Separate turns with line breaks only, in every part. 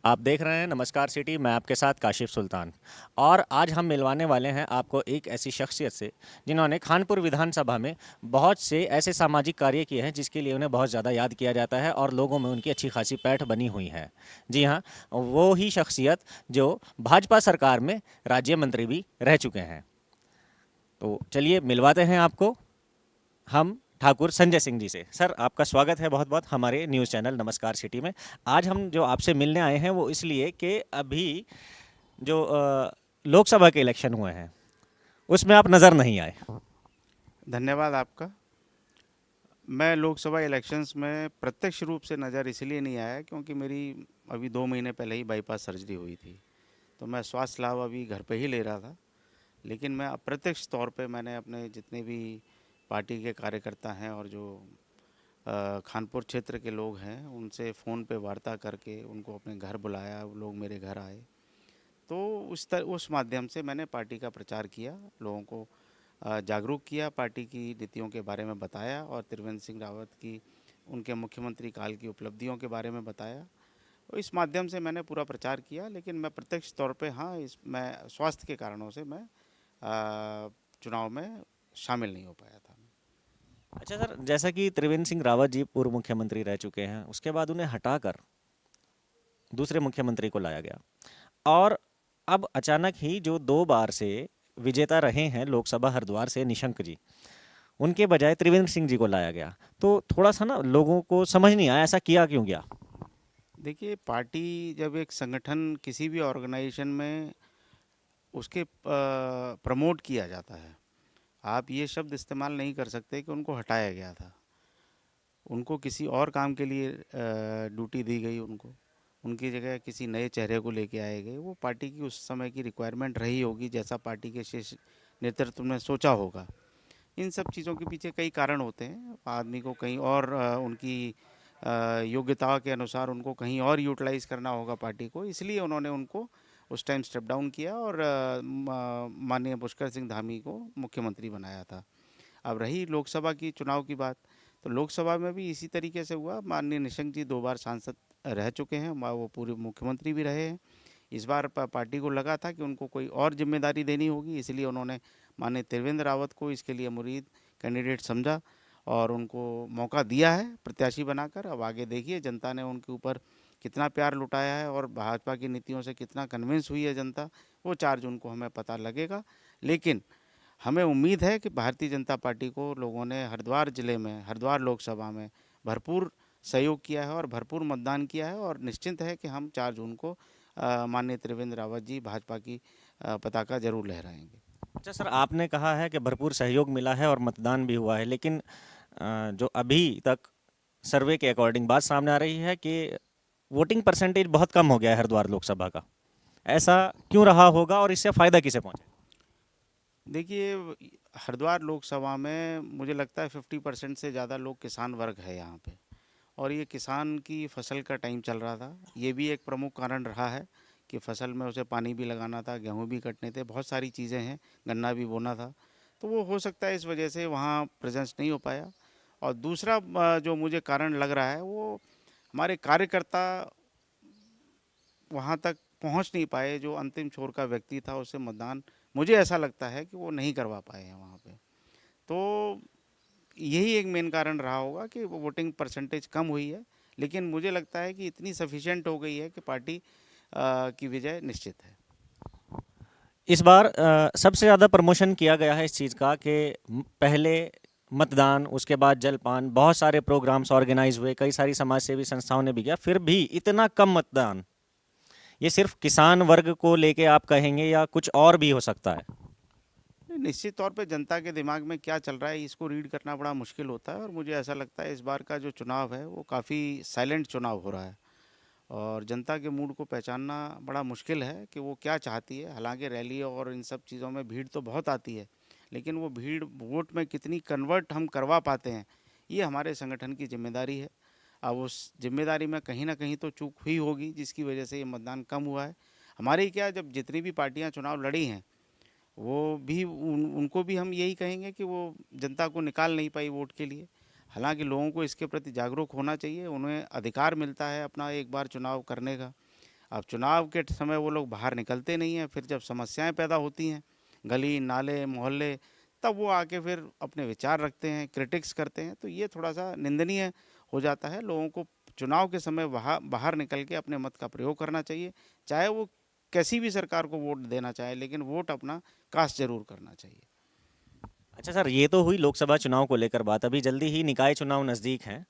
आप देख रहे हैं नमस्कार सिटी। मैं आपके साथ काशिफ सुल्तान। और आज हम मिलवाने वाले हैं आपको एक ऐसी शख्सियत से जिन्होंने कानपुर विधानसभा में बहुत से ऐसे सामाजिक कार्य किए हैं जिसके लिए उन्हें बहुत ज़्यादा याद किया जाता है और लोगों में उनकी अच्छी खासी पैठ बनी हुई है। जी हाँ, वो ही शख्सियत जो भाजपा सरकार में राज्य मंत्री भी रह चुके हैं। तो चलिए मिलवाते हैं आपको हम ठाकुर संजय सिंह जी से। सर, आपका स्वागत है बहुत बहुत हमारे न्यूज़ चैनल नमस्कार सिटी में। आज हम जो आपसे मिलने आए हैं वो इसलिए कि अभी जो लोकसभा के इलेक्शन हुए हैं उसमें आप नज़र नहीं आए।
धन्यवाद आपका। मैं लोकसभा इलेक्शंस में प्रत्यक्ष रूप से नज़र इसलिए नहीं आया क्योंकि मेरी अभी 2 महीने पहले ही बाईपास सर्जरी हुई थी। तो मैं स्वास्थ्य लाभ अभी घर पे ही ले रहा था। लेकिन मैं अप्रत्यक्ष तौर पे मैंने अपने जितने भी पार्टी के कार्यकर्ता हैं और जो खानपुर क्षेत्र के लोग हैं उनसे फ़ोन पे वार्ता करके उनको अपने घर बुलाया, वो लोग मेरे घर आए। तो उस माध्यम से मैंने पार्टी का प्रचार किया, लोगों को जागरूक किया, पार्टी की नीतियों के बारे में बताया और त्रिवेंद्र सिंह रावत की उनके मुख्यमंत्री काल की उपलब्धियों के बारे में बताया। तो इस माध्यम से मैंने पूरा प्रचार किया, लेकिन मैं प्रत्यक्ष तौर पे हाँ, इस मैं स्वास्थ्य के कारणों से मैं चुनाव में शामिल नहीं हो पाया था।
अच्छा सर, जैसा कि त्रिवेंद्र सिंह रावत जी पूर्व मुख्यमंत्री रह चुके हैं, उसके बाद उन्हें हटाकर दूसरे मुख्यमंत्री को लाया गया और अब अचानक ही जो 2 बार से विजेता रहे हैं लोकसभा हरिद्वार से निशंक जी, उनके बजाय त्रिवेंद्र सिंह जी को लाया गया। तो थोड़ा सा ना लोगों को समझ नहीं आया ऐसा किया क्यों गया।
देखिए, पार्टी जब एक संगठन किसी भी ऑर्गेनाइजेशन में उसके प्रमोट किया जाता है, आप ये शब्द इस्तेमाल नहीं कर सकते कि उनको हटाया गया था। उनको किसी और काम के लिए ड्यूटी दी गई उनको, उनकी जगह किसी नए चेहरे को लेके आए गए। वो पार्टी की उस समय की रिक्वायरमेंट रही होगी, जैसा पार्टी के शीर्ष नेतृत्व ने सोचा होगा। इन सब चीज़ों के पीछे कई कारण होते हैं। आदमी को कहीं और उनकी योग्यता के अनुसार उनको कहीं और यूटिलाइज़ करना होगा पार्टी को, इसलिए उन्होंने उनको उस टाइम स्टेप डाउन किया और माननीय पुष्कर सिंह धामी को मुख्यमंत्री बनाया था। अब रही लोकसभा की चुनाव की बात, तो लोकसभा में भी इसी तरीके से हुआ। माननीय निशंक जी 2 बार सांसद रह चुके हैं, वो पूर्व मुख्यमंत्री भी रहे हैं। इस बार पार्टी को लगा था कि उनको कोई और जिम्मेदारी देनी होगी, इसलिए उन्होंने माननीय त्रिवेंद्र रावत को इसके लिए मुरीद कैंडिडेट समझा और उनको मौका दिया है प्रत्याशी बनाकर। अब आगे देखिए जनता ने उनके ऊपर कितना प्यार लुटाया है और भाजपा की नीतियों से कितना कन्विंस हुई है जनता, वो 4 जून को हमें पता लगेगा। लेकिन हमें उम्मीद है कि भारतीय जनता पार्टी को लोगों ने हरिद्वार ज़िले में, हरिद्वार लोकसभा में भरपूर सहयोग किया है और भरपूर मतदान किया है और निश्चिंत है कि हम 4 जून को माननीय त्रिवेंद्र रावत जी भाजपा की पताका जरूर लहराएंगे।
अच्छा सर, आपने कहा है कि भरपूर सहयोग मिला है और मतदान भी हुआ है, लेकिन जो अभी तक सर्वे के अकॉर्डिंग बात सामने आ रही है कि वोटिंग परसेंटेज बहुत कम हो गया है हरिद्वार लोकसभा का। ऐसा क्यों रहा होगा और इससे फ़ायदा किसे पहुंचे।
देखिए, हरिद्वार लोकसभा में मुझे लगता है 50% से ज़्यादा लोग किसान वर्ग है यहाँ पे, और ये किसान की फसल का टाइम चल रहा था। ये भी एक प्रमुख कारण रहा है कि फसल में उसे पानी भी लगाना था, गेहूँ भी कटने थे, बहुत सारी चीज़ें हैं, गन्ना भी बोना था। तो वो हो सकता है इस वजह से वहाँ प्रेजेंस नहीं हो पाया। और दूसरा जो मुझे कारण लग रहा है वो हमारे कार्यकर्ता वहाँ तक पहुँच नहीं पाए। जो अंतिम छोर का व्यक्ति था उसे मतदान, मुझे ऐसा लगता है कि वो नहीं करवा पाए हैं वहाँ पे। तो यही एक मेन कारण रहा होगा कि वो वोटिंग परसेंटेज कम हुई है, लेकिन मुझे लगता है कि इतनी सफिशिएंट हो गई है कि पार्टी की विजय निश्चित है।
इस बार सबसे ज़्यादा प्रमोशन किया गया है इस चीज़ का कि पहले मतदान, उसके बाद जलपान, बहुत सारे प्रोग्राम्स ऑर्गेनाइज हुए, कई सारी समाज सेवी संस्थाओं ने भी किया, फिर भी इतना कम मतदान। ये सिर्फ किसान वर्ग को लेके आप कहेंगे या कुछ और भी हो सकता है।
निश्चित तौर पे जनता के दिमाग में क्या चल रहा है इसको रीड करना बड़ा मुश्किल होता है, और मुझे ऐसा लगता है इस बार का जो चुनाव है वो काफ़ी साइलेंट चुनाव हो रहा है और जनता के मूड को पहचानना बड़ा मुश्किल है कि वो क्या चाहती है। हालांकि रैली और इन सब चीज़ों में भीड़ तो बहुत आती है, लेकिन वो भीड़ वोट में कितनी कन्वर्ट हम करवा पाते हैं, ये हमारे संगठन की जिम्मेदारी है। अब उस जिम्मेदारी में कहीं ना कहीं तो चूक हुई होगी जिसकी वजह से ये मतदान कम हुआ है। हमारी क्या, जब जितनी भी पार्टियां चुनाव लड़ी हैं वो भी उनको भी हम यही कहेंगे कि वो जनता को निकाल नहीं पाई वोट के लिए। हालांकि लोगों को इसके प्रति जागरूक होना चाहिए, उन्हें अधिकार मिलता है अपना एक बार चुनाव करने का। अब चुनाव के समय वो लोग बाहर निकलते नहीं हैं, फिर जब समस्याएं पैदा होती हैं गली नाले मोहल्ले, तब वो आके फिर अपने विचार रखते हैं, क्रिटिक्स करते हैं। तो ये थोड़ा सा निंदनीय हो जाता है। लोगों को चुनाव के समय बाहर बाहर निकल के अपने मत का प्रयोग करना चाहिए, चाहे वो कैसी भी सरकार को वोट देना चाहे, लेकिन वोट अपना कास्ट जरूर करना चाहिए।
अच्छा सर, ये तो हुई लोकसभा चुनाव को लेकर बात। अभी जल्दी ही निकाय चुनाव नज़दीक हैं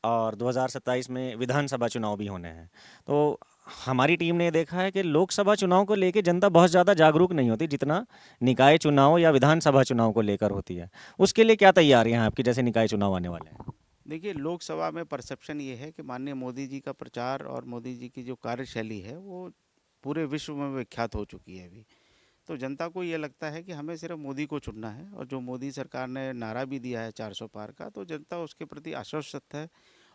और 2027 में विधानसभा चुनाव भी होने हैं। तो हमारी टीम ने देखा है कि लोकसभा चुनाव को लेकर जनता बहुत ज़्यादा जागरूक नहीं होती जितना निकाय चुनाव या विधानसभा चुनाव को लेकर होती है। उसके लिए क्या तैयारियां हैं आपकी, जैसे निकाय चुनाव आने वाले हैं?
देखिए, लोकसभा में परसेप्शन ये है कि माननीय मोदी जी का प्रचार और मोदी जी की जो कार्यशैली है वो पूरे विश्व में विख्यात हो चुकी है अभी। तो जनता को ये लगता है कि हमें सिर्फ मोदी को चुनना है, और जो मोदी सरकार ने नारा भी दिया है 400 पार का, तो जनता उसके प्रति आश्वस्त है।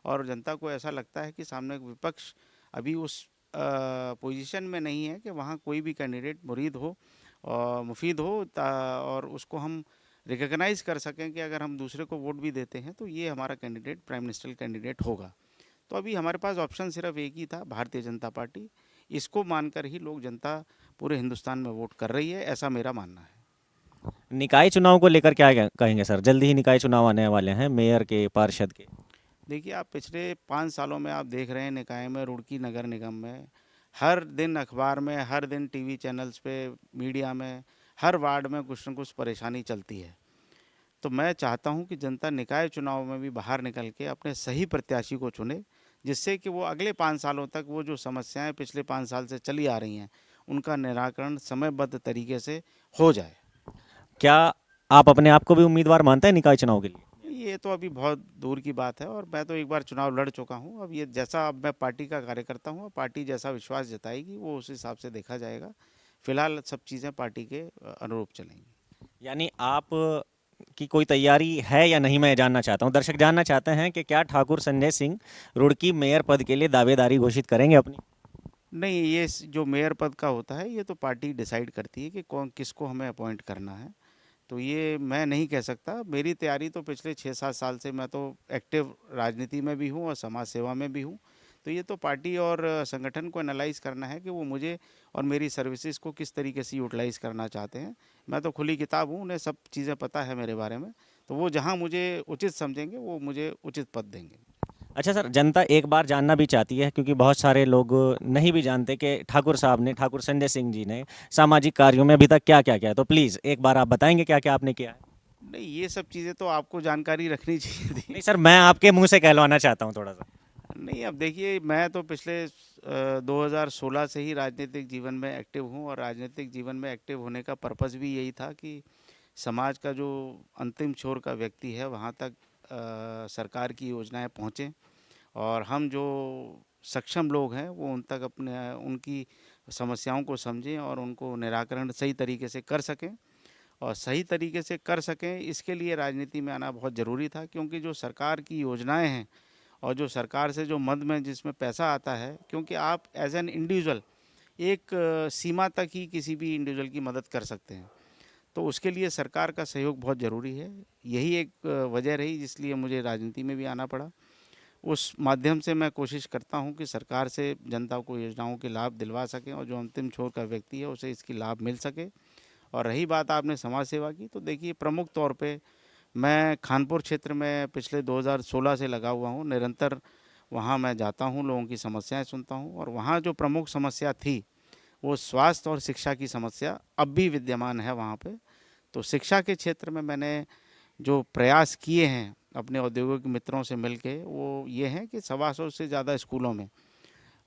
और जनता को ऐसा लगता है कि सामने एक विपक्ष अभी उस पोजीशन में नहीं है कि वहाँ कोई भी कैंडिडेट मुरीद हो और मुफीद हो, और उसको हम रिकॉग्नाइज कर सकें कि अगर हम दूसरे को वोट भी देते हैं तो ये हमारा कैंडिडेट प्राइम मिनिस्टर कैंडिडेट होगा। तो अभी हमारे पास ऑप्शन सिर्फ एक ही था, भारतीय जनता पार्टी। इसको मानकर ही लोग जनता पूरे हिंदुस्तान में वोट कर रही है, ऐसा मेरा मानना है।
निकाय चुनाव को लेकर क्या कहेंगे सर? जल्दी ही निकाय चुनाव आने वाले हैं, मेयर के, पार्षद के।
देखिए, आप पिछले 5 सालों में आप देख रहे हैं निकाय में, रुड़की नगर निगम में, हर दिन अखबार में, हर दिन टीवी चैनल्स पे, मीडिया में, हर वार्ड में कुछ न कुछ परेशानी चलती है। तो मैं चाहता हूं कि जनता निकाय चुनाव में भी बाहर निकल के अपने सही प्रत्याशी को चुने, जिससे कि वो अगले 5 सालों तक वो जो समस्याएं पिछले 5 साल से चली आ रही हैं उनका निराकरण समयबद्ध तरीके से हो जाए।
क्या आप अपने आप को भी उम्मीदवार मानते हैं निकाय चुनाव के लिए?
ये तो अभी बहुत दूर की बात है, और मैं तो एक बार चुनाव लड़ चुका हूँ। अब ये जैसा, अब मैं पार्टी का कार्यकर्ता हूँ, पार्टी जैसा विश्वास जताएगी वो उस हिसाब से देखा जाएगा। फिलहाल सब चीज़ें पार्टी के अनुरूप चलेंगी।
यानी आप की कोई तैयारी है या नहीं, मैं जानना चाहता हूँ। दर्शक जानना चाहते हैं कि क्या ठाकुर संजय सिंह रुड़की मेयर पद के लिए दावेदारी घोषित करेंगे अपनी?
नहीं, ये जो मेयर पद का होता है ये तो पार्टी डिसाइड करती है कि कौन किसको हमें अपॉइंट करना है। तो ये मैं नहीं कह सकता। मेरी तैयारी तो पिछले 6-7 साल से, मैं तो एक्टिव राजनीति में भी हूँ और समाज सेवा में भी हूँ। तो ये तो पार्टी और संगठन को एनालाइज करना है कि वो मुझे और मेरी सर्विसेज को किस तरीके से यूटिलाइज करना चाहते हैं। मैं तो खुली किताब हूँ, उन्हें सब चीज़ें पता है मेरे बारे में। तो वो जहाँ मुझे उचित समझेंगे वो मुझे उचित पद देंगे।
अच्छा सर, जनता एक बार जानना भी चाहती है, क्योंकि बहुत सारे लोग नहीं भी जानते कि ठाकुर साहब ने, ठाकुर संजय सिंह जी ने सामाजिक कार्यों में अभी तक क्या क्या किया है। तो प्लीज़ एक बार आप बताएंगे क्या क्या आपने किया है?
नहीं, ये सब चीज़ें तो आपको जानकारी रखनी चाहिए थी।
नहीं सर, मैं आपके मुंह से कहलवाना चाहता हूँ थोड़ा सा।
नहीं, अब देखिए, मैं तो पिछले 2016 से ही राजनीतिक जीवन में एक्टिव हूँ, और राजनीतिक जीवन में एक्टिव होने का पर्पस भी यही था कि समाज का जो अंतिम छोर का व्यक्ति है वहाँ तक सरकार की योजनाएं पहुँचें, और हम जो सक्षम लोग हैं वो उन तक अपने उनकी समस्याओं को समझें और उनको निराकरण सही तरीके से कर सकें। और सही तरीके से कर सकें, इसके लिए राजनीति में आना बहुत ज़रूरी था, क्योंकि जो सरकार की योजनाएं हैं और जो सरकार से जो मद में जिसमें पैसा आता है, क्योंकि आप एज एन इंडिविजुअल एक सीमा तक ही किसी भी इंडिविजुअल की मदद कर सकते हैं। तो उसके लिए सरकार का सहयोग बहुत ज़रूरी है। यही एक वजह रही जिसलिए मुझे राजनीति में भी आना पड़ा। उस माध्यम से मैं कोशिश करता हूं कि सरकार से जनता को योजनाओं के लाभ दिलवा सकें, और जो अंतिम छोर का व्यक्ति है उसे इसकी लाभ मिल सके। और रही बात आपने समाज सेवा की, तो देखिए, प्रमुख तौर पे मैं खानपुर क्षेत्र में पिछले 2016 से लगा हुआ हूँ। निरंतर वहाँ मैं जाता हूँ, लोगों की समस्याएं सुनता हूँ, और वहाँ जो प्रमुख समस्या थी वो स्वास्थ्य और शिक्षा की समस्या अब भी विद्यमान है वहाँ पे। तो शिक्षा के क्षेत्र में मैंने जो प्रयास किए हैं अपने औद्योगिक मित्रों से मिलके, वो ये हैं कि 125 से ज़्यादा स्कूलों में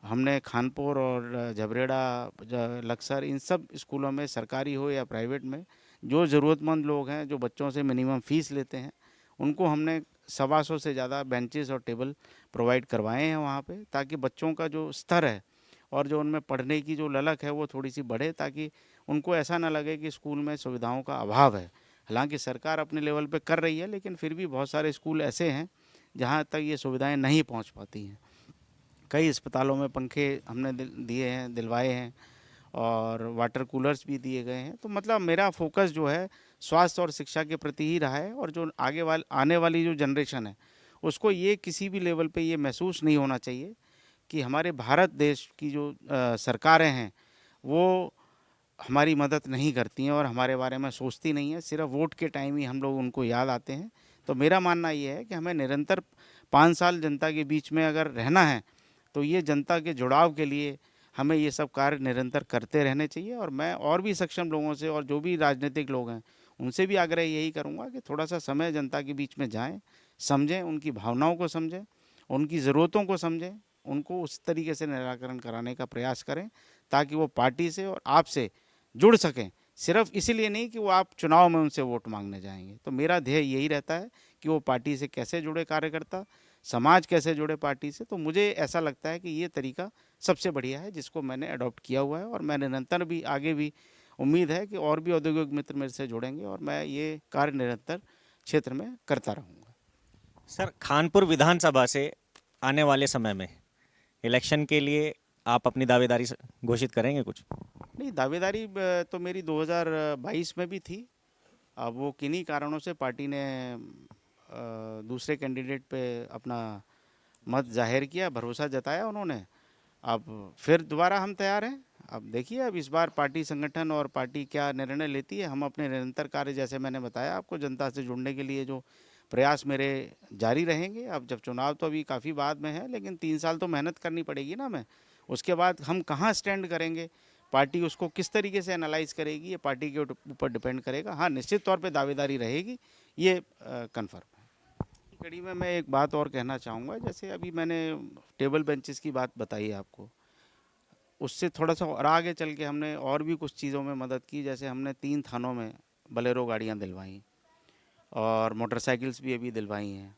हमने खानपुर और झबरेड़ा, लक्सर, इन सब स्कूलों में, सरकारी हो या प्राइवेट में, जो ज़रूरतमंद लोग हैं, जो बच्चों से मिनिमम फ़ीस लेते हैं, उनको हमने 125 से ज़्यादा बेंचेस और टेबल प्रोवाइड करवाए हैं वहाँ पे, ताकि बच्चों का जो स्तर है और जो उनमें पढ़ने की जो ललक है वो थोड़ी सी बढ़े, ताकि उनको ऐसा ना लगे कि स्कूल में सुविधाओं का अभाव है। हालांकि सरकार अपने लेवल पे कर रही है, लेकिन फिर भी बहुत सारे स्कूल ऐसे हैं जहाँ तक ये सुविधाएं नहीं पहुँच पाती हैं। कई अस्पतालों में पंखे हमने दिए हैं, दिलवाए हैं, और वाटर कूलर्स भी दिए गए हैं। तो मतलब मेरा फोकस जो है स्वास्थ्य और शिक्षा के प्रति ही रहा है, और जो आने वाली जो जनरेशन है उसको ये किसी भी लेवल पे ये महसूस नहीं होना चाहिए कि हमारे भारत देश की जो सरकारें हैं वो हमारी मदद नहीं करती हैं और हमारे बारे में सोचती नहीं है, सिर्फ वोट के टाइम ही हम लोग उनको याद आते हैं। तो मेरा मानना ये है कि हमें निरंतर 5 साल जनता के बीच में अगर रहना है तो ये जनता के जुड़ाव के लिए हमें ये सब कार्य निरंतर करते रहने चाहिए। और मैं और भी सक्षम लोगों से और जो भी राजनीतिक लोग हैं उनसे भी आग्रह यही करूँगा कि थोड़ा सा समय जनता के बीच में जाएं, समझें, उनकी भावनाओं को समझें, उनकी ज़रूरतों को समझें, उनको उस तरीके से निराकरण कराने का प्रयास करें ताकि वो पार्टी से और आपसे जुड़ सकें। सिर्फ इसीलिए नहीं कि वो आप चुनाव में उनसे वोट मांगने जाएंगे। तो मेरा ध्येय यही रहता है कि वो पार्टी से कैसे जुड़े कार्यकर्ता, समाज कैसे जुड़े पार्टी से। तो मुझे ऐसा लगता है कि ये तरीका सबसे बढ़िया है जिसको मैंने अडॉप्ट किया हुआ है और मैं निरंतर भी आगे भी उम्मीद है कि और भी औद्योगिक मित्र मेरे से जुड़ेंगे और मैं ये कार्य निरंतर क्षेत्र में करता रहूँगा।
सर, खानपुर विधानसभा से आने वाले समय में इलेक्शन के लिए आप अपनी दावेदारी घोषित करेंगे कुछ?
नहीं, दावेदारी तो मेरी 2022 में भी थी। अब वो किन्हीं कारणों से पार्टी ने दूसरे कैंडिडेट पे अपना मत जाहिर किया, भरोसा जताया उन्होंने। अब फिर दोबारा हम तैयार हैं। अब देखिए, अब इस बार पार्टी संगठन और पार्टी क्या निर्णय लेती है। हम अपने निरंतर कार्य, जैसे मैंने बताया आपको, जनता से जुड़ने के लिए जो प्रयास मेरे जारी रहेंगे। अब जब चुनाव तो अभी काफ़ी बाद में है, लेकिन 3 साल तो मेहनत करनी पड़ेगी ना हमें। उसके बाद हम कहाँ स्टैंड करेंगे, पार्टी उसको किस तरीके से एनालाइज करेगी, ये पार्टी के ऊपर डिपेंड करेगा। हाँ, निश्चित तौर पे दावेदारी रहेगी, ये कन्फर्म है। कड़ी में मैं एक बात और कहना चाहूँगा, जैसे अभी मैंने टेबल बेंचेस की बात बताई आपको, उससे थोड़ा सा और आगे चल के हमने और भी कुछ चीज़ों में मदद की। जैसे हमने 3 थानों में बोलेरो गाड़ियाँ दिलवाई और मोटरसाइकिल्स भी अभी दिलवाई हैं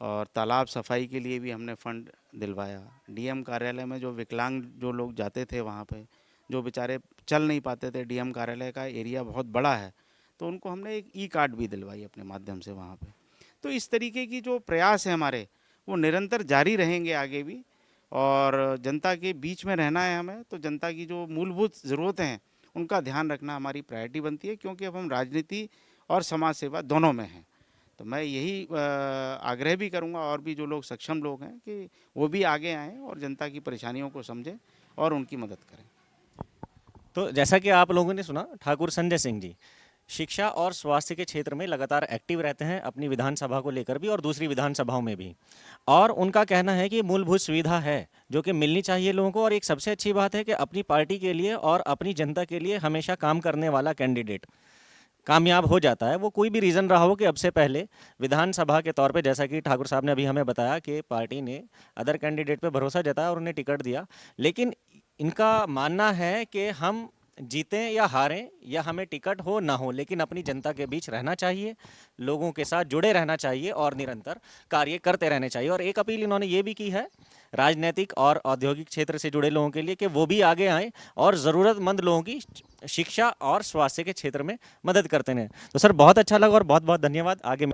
और तालाब सफाई के लिए भी हमने फ़ंड दिलवाया। डीएम कार्यालय में जो विकलांग जो लोग जाते थे वहाँ पे, जो बेचारे चल नहीं पाते थे, डीएम कार्यालय का एरिया बहुत बड़ा है, तो उनको हमने एक ई कार्ड भी दिलवाई अपने माध्यम से वहाँ पे। तो इस तरीके की जो प्रयास है हमारे, वो निरंतर जारी रहेंगे आगे भी। और जनता के बीच में रहना है हमें, तो जनता की जो मूलभूत ज़रूरतें हैं उनका ध्यान रखना हमारी प्रायोरिटी बनती है, क्योंकि अब हम राजनीति और समाज सेवा दोनों में हैं। तो मैं यही आग्रह भी करूंगा और भी जो लोग सक्षम लोग हैं कि वो भी आगे आएँ और जनता की परेशानियों को समझें और उनकी मदद करें।
तो जैसा कि आप लोगों ने सुना, ठाकुर संजय सिंह जी शिक्षा और स्वास्थ्य के क्षेत्र में लगातार एक्टिव रहते हैं, अपनी विधानसभा को लेकर भी और दूसरी विधानसभाओं में भी। और उनका कहना है कि मूलभूत सुविधा है जो कि मिलनी चाहिए लोगों को, और एक सबसे अच्छी बात है कि अपनी पार्टी के लिए और अपनी जनता के लिए हमेशा काम करने वाला कैंडिडेट कामयाब हो जाता है। वो कोई भी रीज़न रहा हो कि अब से पहले विधानसभा के तौर पे, जैसा कि ठाकुर साहब ने अभी हमें बताया कि पार्टी ने अदर कैंडिडेट पे भरोसा जताया और उन्हें टिकट दिया, लेकिन इनका मानना है कि हम जीतें या हारें या हमें टिकट हो ना हो, लेकिन अपनी जनता के बीच रहना चाहिए, लोगों के साथ जुड़े रहना चाहिए और निरंतर कार्य करते रहने चाहिए। और एक अपील इन्होंने ये भी की है राजनीतिक और औद्योगिक क्षेत्र से जुड़े लोगों के लिए कि वो भी आगे आएँ और ज़रूरतमंद लोगों की शिक्षा और स्वास्थ्य के क्षेत्र में मदद करते रहें। तो सर, बहुत अच्छा लगा और बहुत बहुत धन्यवाद। आगे